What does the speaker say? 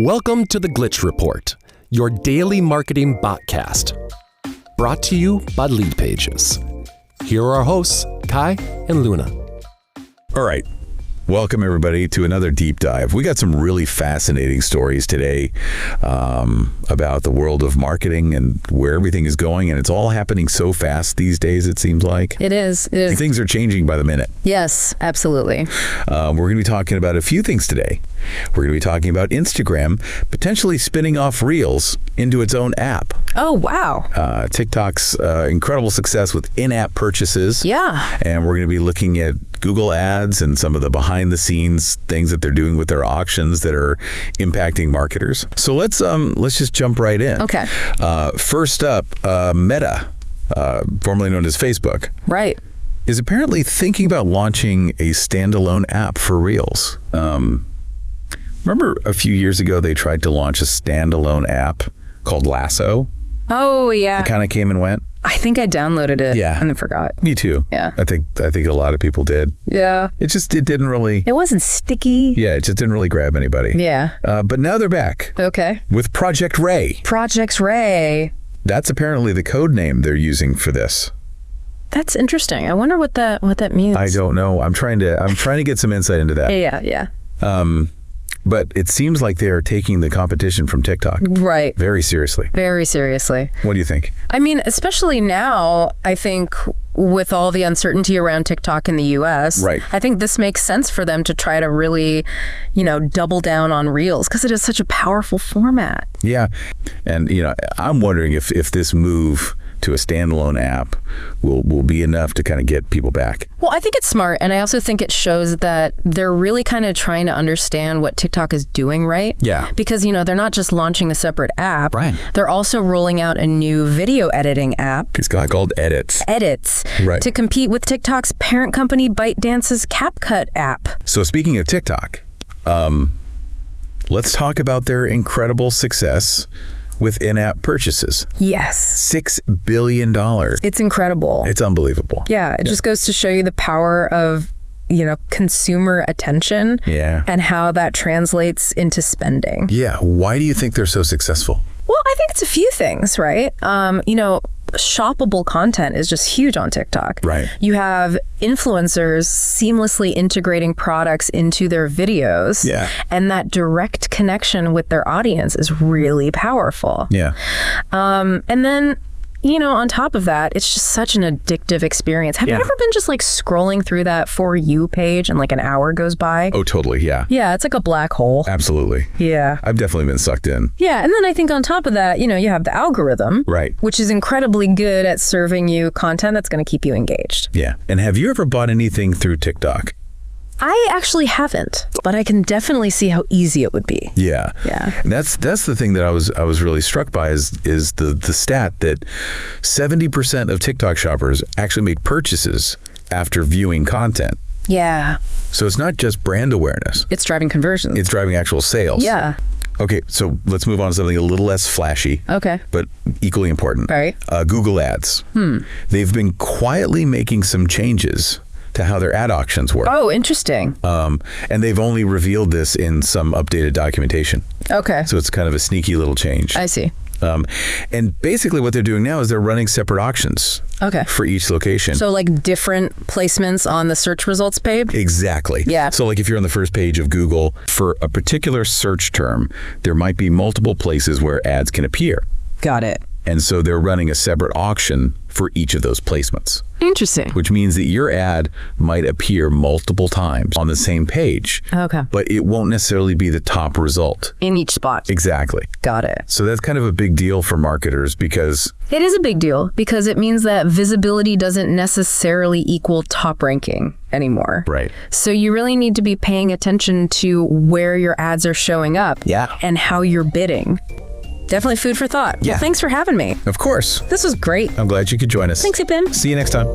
Welcome to the Glitch Report, your daily marketing botcast. Brought to you by Leadpages. Here are our hosts, Kai and Luna. All right. Welcome, everybody, to another deep dive. We got some really fascinating stories today about the world of marketing and where everything is going. And it's all happening so fast these days, it seems like. It is. Things are changing by the minute. Yes, absolutely. We're going to be talking about a few things today. We're going to be talking about Instagram potentially spinning off Reels into its own app. Oh, wow. TikTok's incredible success with in-app purchases. Yeah. And we're going to be looking at Google Ads and some of the behind-the-scenes things that they're doing with their auctions that are impacting marketers. So let's just jump right in. Okay. First up, Meta, formerly known as Facebook, Right. is apparently thinking about launching a standalone app for Reels. Remember a few years ago they tried to launch a standalone app called Lasso? Oh, yeah. It kind of came and went. I think I downloaded it Yeah. and then forgot. Me too. Yeah. I think a lot of people did. Yeah. It didn't really. It wasn't sticky. Yeah, it just didn't really grab anybody. Yeah. But now they're back Okay. with Project Ray. Project Ray. That's apparently the code name they're using for this. That's interesting. I wonder what that means. I don't know. I'm trying to get some insight into that. Yeah. But it seems like they are taking the competition from TikTok Right. very seriously. Very seriously. What do you think? I mean, especially now, I think with all the uncertainty around TikTok in the US, Right. I think this makes sense for them to try to really, double down on Reels because it is such a powerful format. Yeah. And, I'm wondering if this move to a standalone app will be enough to kind of get people back. Well, I think it's smart, and I also think it shows that they're really kind of trying to understand what TikTok is doing, right? Yeah. Because, they're not just launching a separate app. Right. They're also rolling out a new video editing app. It's called Edits. Right. To compete with TikTok's parent company ByteDance's CapCut app. So speaking of TikTok, let's talk about their incredible success with in-app purchases. Yes. $6 billion. It's incredible. It's unbelievable. Yeah, it just goes to show you the power of, consumer attention. Yeah. And how that translates into spending. Yeah. Why do you think they're so successful? Well, I think it's a few things, right? Shoppable content is just huge on TikTok. Right. You have influencers seamlessly integrating products into their videos. Yeah. And that direct connection with their audience is really powerful. Yeah. And then, on top of that, it's just such an addictive experience. Have you ever been just scrolling through that For You page and an hour goes by? Oh, totally. Yeah. Yeah, it's like a black hole. Absolutely. Yeah. I've definitely been sucked in. Yeah, and then I think on top of that, you have the algorithm. Right. Which is incredibly good at serving you content that's going to keep you engaged. Yeah. And have you ever bought anything through TikTok? I actually haven't, but I can definitely see how easy it would be. Yeah. Yeah. And that's the thing that I was really struck by is the stat that 70% of TikTok shoppers actually make purchases after viewing content. Yeah. So it's not just brand awareness. It's driving conversions. It's driving actual sales. Yeah. Okay, so let's move on to something a little less flashy. Okay. But equally important. All right. Google Ads. They've been quietly making some changes to how their ad auctions work. Oh, interesting. And they've only revealed this in some updated documentation. Okay. So it's kind of a sneaky little change. I see. And basically what they're doing now is they're running separate auctions for each location. So different placements on the search results page? Exactly. Yeah. So if you're on the first page of Google, for a particular search term, there might be multiple places where ads can appear. Got it. And so they're running a separate auction for each of those placements. Interesting. Which means that your ad might appear multiple times on the same page. Okay. But it won't necessarily be the top result. In each spot. Exactly. Got it. So that's kind of a big deal for marketers because... It is a big deal because it means that visibility doesn't necessarily equal top ranking anymore. Right. So you really need to be paying attention to where your ads are showing up. Yeah. And how you're bidding. Definitely food for thought. Yeah. Well, thanks for having me. Of course. This was great. I'm glad you could join us. Thanks, Ipin. See you next time.